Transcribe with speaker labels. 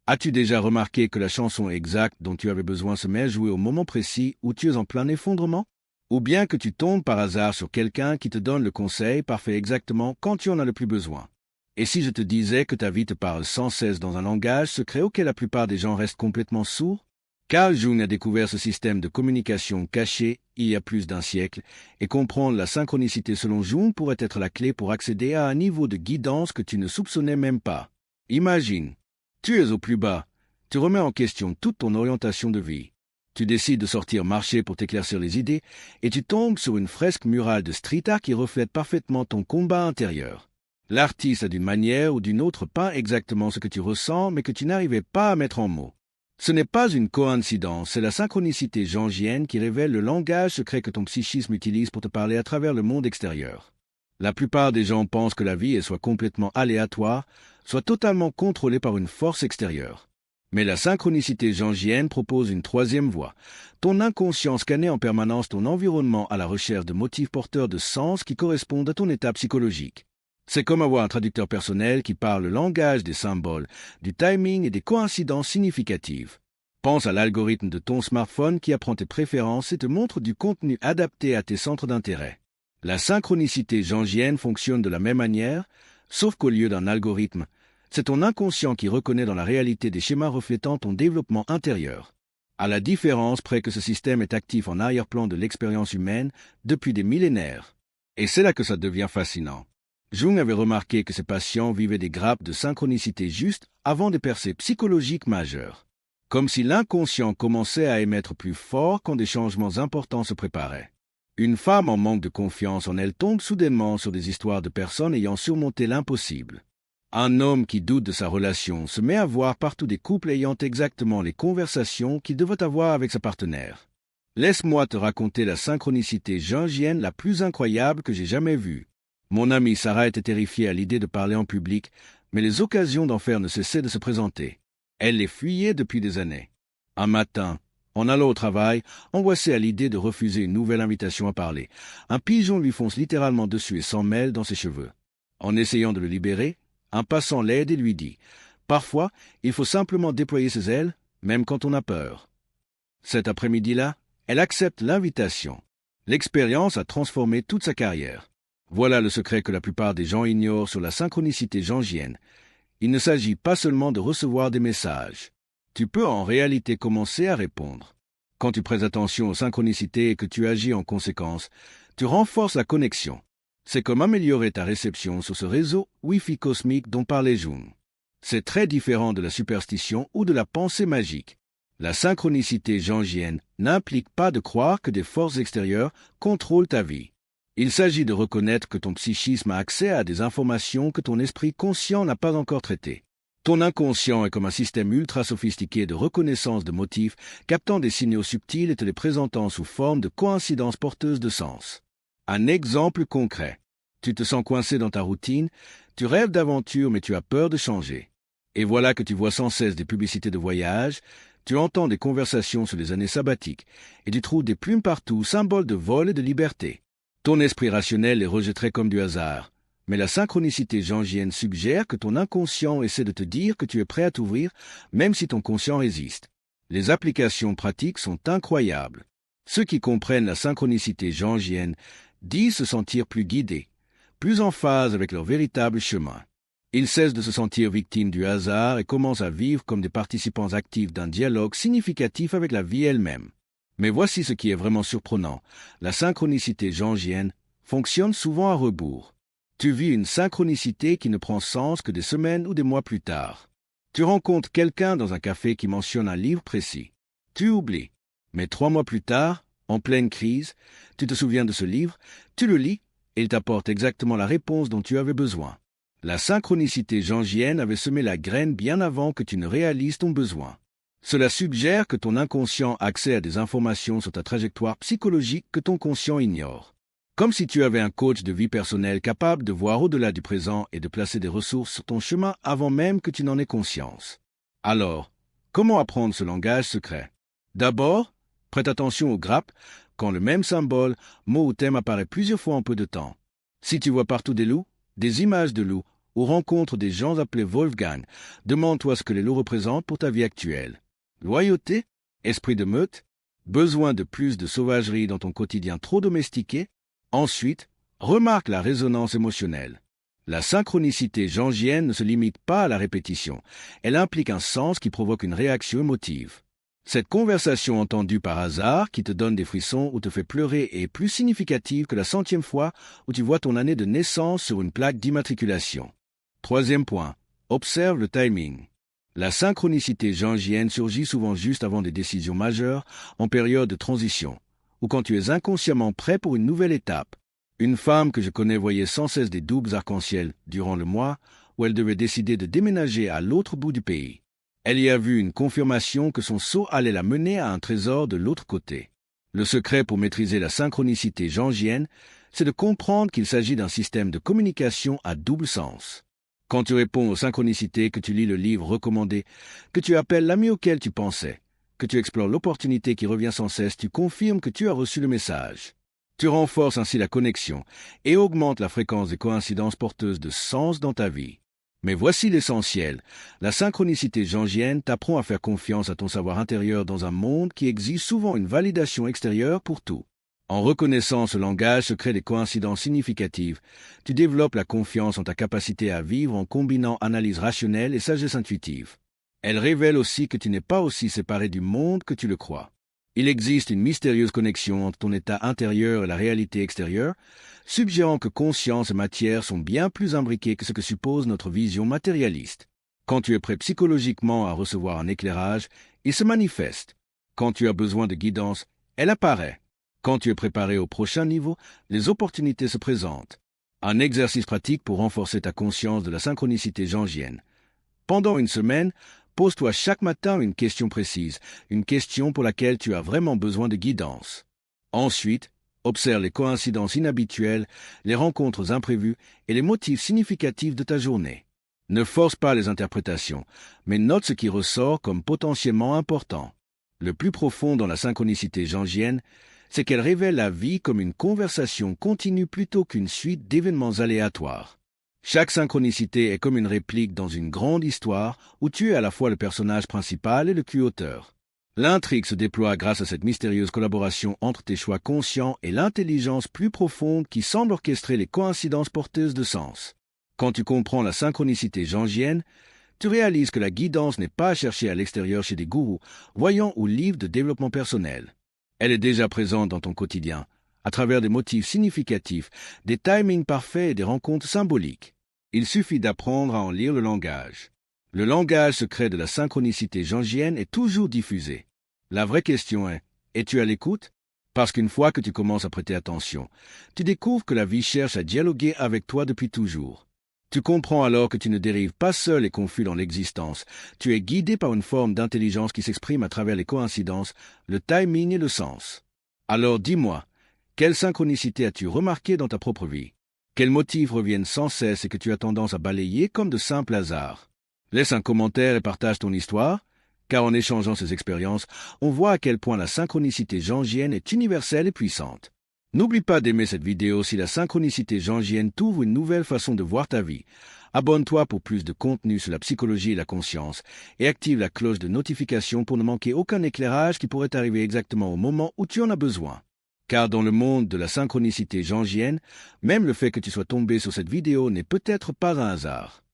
Speaker 1: As-tu déjà remarqué que la chanson exacte dont tu avais besoin se met à jouer au moment précis où tu es en plein effondrement? Ou bien que tu tombes par hasard sur quelqu'un qui te donne le conseil parfait exactement quand tu en as le plus besoin? Et si je te disais que ta vie te parle sans cesse dans un langage secret auquel la plupart des gens restent complètement sourds? Carl Jung a découvert ce système de communication caché il y a plus d'un siècle, et comprendre la synchronicité selon Jung pourrait être la clé pour accéder à un niveau de guidance que tu ne soupçonnais même pas. Imagine, tu es au plus bas, tu remets en question toute ton orientation de vie. Tu décides de sortir marcher pour t'éclaircir les idées, et tu tombes sur une fresque murale de street art qui reflète parfaitement ton combat intérieur. L'artiste a d'une manière ou d'une autre peint exactement ce que tu ressens, mais que tu n'arrivais pas à mettre en mots. Ce n'est pas une coïncidence, c'est la synchronicité jungienne qui révèle le langage secret que ton psychisme utilise pour te parler à travers le monde extérieur. La plupart des gens pensent que la vie est soit complètement aléatoire, soit totalement contrôlée par une force extérieure. Mais la synchronicité jungienne propose une troisième voie. Ton inconscient scanne en permanence ton environnement à la recherche de motifs porteurs de sens qui correspondent à ton état psychologique. C'est comme avoir un traducteur personnel qui parle le langage des symboles, du timing et des coïncidences significatives. Pense à l'algorithme de ton smartphone qui apprend tes préférences et te montre du contenu adapté à tes centres d'intérêt. La synchronicité jungienne fonctionne de la même manière, sauf qu'au lieu d'un algorithme, c'est ton inconscient qui reconnaît dans la réalité des schémas reflétant ton développement intérieur. À la différence près que ce système est actif en arrière-plan de l'expérience humaine depuis des millénaires. Et c'est là que ça devient fascinant. Jung avait remarqué que ses patients vivaient des grappes de synchronicité juste avant des percées psychologiques majeures. Comme si l'inconscient commençait à émettre plus fort quand des changements importants se préparaient. Une femme en manque de confiance en elle tombe soudainement sur des histoires de personnes ayant surmonté l'impossible. Un homme qui doute de sa relation se met à voir partout des couples ayant exactement les conversations qu'il devrait avoir avec sa partenaire. Laisse-moi te raconter la synchronicité jungienne la plus incroyable que j'ai jamais vue. Mon amie Sarah était terrifiée à l'idée de parler en public, mais les occasions d'en faire ne cessaient de se présenter. Elle les fuyait depuis des années. Un matin, en allant au travail, angoissée à l'idée de refuser une nouvelle invitation à parler, un pigeon lui fonce littéralement dessus et s'en mêle dans ses cheveux. En essayant de le libérer, un passant l'aide et lui dit « Parfois, il faut simplement déployer ses ailes, même quand on a peur. » Cet après-midi-là, elle accepte l'invitation. L'expérience a transformé toute sa carrière. Voilà le secret que la plupart des gens ignorent sur la synchronicité jungienne. Il ne s'agit pas seulement de recevoir des messages. Tu peux en réalité commencer à répondre. Quand tu prêtes attention aux synchronicités et que tu agis en conséquence, tu renforces la connexion. C'est comme améliorer ta réception sur ce réseau Wi-Fi cosmique dont parlait Jung. C'est très différent de la superstition ou de la pensée magique. La synchronicité jungienne n'implique pas de croire que des forces extérieures contrôlent ta vie. Il s'agit de reconnaître que ton psychisme a accès à des informations que ton esprit conscient n'a pas encore traitées. Ton inconscient est comme un système ultra sophistiqué de reconnaissance de motifs, captant des signaux subtils et te les présentant sous forme de coïncidences porteuses de sens. Un exemple concret. Tu te sens coincé dans ta routine, tu rêves d'aventure mais tu as peur de changer. Et voilà que tu vois sans cesse des publicités de voyage, tu entends des conversations sur les années sabbatiques, et tu trouves des plumes partout, symboles de vol et de liberté. Ton esprit rationnel les rejetterait comme du hasard, mais la synchronicité jungienne suggère que ton inconscient essaie de te dire que tu es prêt à t'ouvrir, même si ton conscient résiste. Les applications pratiques sont incroyables. Ceux qui comprennent la synchronicité jungienne disent se sentir plus guidés, plus en phase avec leur véritable chemin. Ils cessent de se sentir victimes du hasard et commencent à vivre comme des participants actifs d'un dialogue significatif avec la vie elle-même. Mais voici ce qui est vraiment surprenant. La synchronicité jungienne fonctionne souvent à rebours. Tu vis une synchronicité qui ne prend sens que des semaines ou des mois plus tard. Tu rencontres quelqu'un dans un café qui mentionne un livre précis. Tu oublies. Mais 3 mois plus tard, en pleine crise, tu te souviens de ce livre, tu le lis et il t'apporte exactement la réponse dont tu avais besoin. La synchronicité jungienne avait semé la graine bien avant que tu ne réalises ton besoin. Cela suggère que ton inconscient a accès à des informations sur ta trajectoire psychologique que ton conscient ignore. Comme si tu avais un coach de vie personnelle capable de voir au-delà du présent et de placer des ressources sur ton chemin avant même que tu n'en aies conscience. Alors, comment apprendre ce langage secret? D'abord, prête attention aux grappes quand le même symbole, mot ou thème apparaît plusieurs fois en peu de temps. Si tu vois partout des loups, des images de loups ou rencontre des gens appelés Wolfgang, demande-toi ce que les lots représentent pour ta vie actuelle. Loyauté? Esprit de meute? Besoin de plus de sauvagerie dans ton quotidien trop domestiqué? Ensuite, remarque la résonance émotionnelle. La synchronicité jungienne ne se limite pas à la répétition. Elle implique un sens qui provoque une réaction émotive. Cette conversation entendue par hasard, qui te donne des frissons ou te fait pleurer, est plus significative que la 100e fois où tu vois ton année de naissance sur une plaque d'immatriculation. Troisième point, observe le timing. La synchronicité jungienne surgit souvent juste avant des décisions majeures, en période de transition, ou quand tu es inconsciemment prêt pour une nouvelle étape. Une femme que je connais voyait sans cesse des doubles arcs-en-ciel durant le mois où elle devait décider de déménager à l'autre bout du pays. Elle y a vu une confirmation que son saut allait la mener à un trésor de l'autre côté. Le secret pour maîtriser la synchronicité jungienne, c'est de comprendre qu'il s'agit d'un système de communication à double sens. Quand tu réponds aux synchronicités, que tu lis le livre recommandé, que tu appelles l'ami auquel tu pensais, que tu explores l'opportunité qui revient sans cesse, tu confirmes que tu as reçu le message. Tu renforces ainsi la connexion et augmentes la fréquence des coïncidences porteuses de sens dans ta vie. Mais voici l'essentiel. La synchronicité jungienne t'apprend à faire confiance à ton savoir intérieur dans un monde qui exige souvent une validation extérieure pour tout. En reconnaissant ce langage secret des coïncidences significatives, tu développes la confiance en ta capacité à vivre en combinant analyse rationnelle et sagesse intuitive. Elle révèle aussi que tu n'es pas aussi séparé du monde que tu le crois. Il existe une mystérieuse connexion entre ton état intérieur et la réalité extérieure, suggérant que conscience et matière sont bien plus imbriquées que ce que suppose notre vision matérialiste. Quand tu es prêt psychologiquement à recevoir un éclairage, il se manifeste. Quand tu as besoin de guidance, elle apparaît. Quand tu es préparé au prochain niveau, les opportunités se présentent. Un exercice pratique pour renforcer ta conscience de la synchronicité jungienne. Pendant une semaine, pose-toi chaque matin une question précise, une question pour laquelle tu as vraiment besoin de guidance. Ensuite, observe les coïncidences inhabituelles, les rencontres imprévues et les motifs significatifs de ta journée. Ne force pas les interprétations, mais note ce qui ressort comme potentiellement important. Le plus profond dans la synchronicité jungienne, c'est qu'elle révèle la vie comme une conversation continue plutôt qu'une suite d'événements aléatoires. Chaque synchronicité est comme une réplique dans une grande histoire où tu es à la fois le personnage principal et le co-auteur. L'intrigue se déploie grâce à cette mystérieuse collaboration entre tes choix conscients et l'intelligence plus profonde qui semble orchestrer les coïncidences porteuses de sens. Quand tu comprends la synchronicité jungienne, tu réalises que la guidance n'est pas à chercher à l'extérieur chez des gourous, voyants ou livres de développement personnel. Elle est déjà présente dans ton quotidien, à travers des motifs significatifs, des timings parfaits et des rencontres symboliques. Il suffit d'apprendre à en lire le langage. Le langage secret de la synchronicité jungienne est toujours diffusé. La vraie question est, es-tu à l'écoute? Parce qu'une fois que tu commences à prêter attention, tu découvres que la vie cherche à dialoguer avec toi depuis toujours. Tu comprends alors que tu ne dérives pas seul et confus dans l'existence. Tu es guidé par une forme d'intelligence qui s'exprime à travers les coïncidences, le timing et le sens. Alors dis-moi, quelle synchronicité as-tu remarqué dans ta propre vie? Quels motifs reviennent sans cesse et que tu as tendance à balayer comme de simples hasards? Laisse un commentaire et partage ton histoire, car en échangeant ces expériences, on voit à quel point la synchronicité jungienne est universelle et puissante. N'oublie pas d'aimer cette vidéo si la synchronicité jungienne t'ouvre une nouvelle façon de voir ta vie. Abonne-toi pour plus de contenu sur la psychologie et la conscience et active la cloche de notification pour ne manquer aucun éclairage qui pourrait arriver exactement au moment où tu en as besoin. Car dans le monde de la synchronicité jungienne, même le fait que tu sois tombé sur cette vidéo n'est peut-être pas un hasard.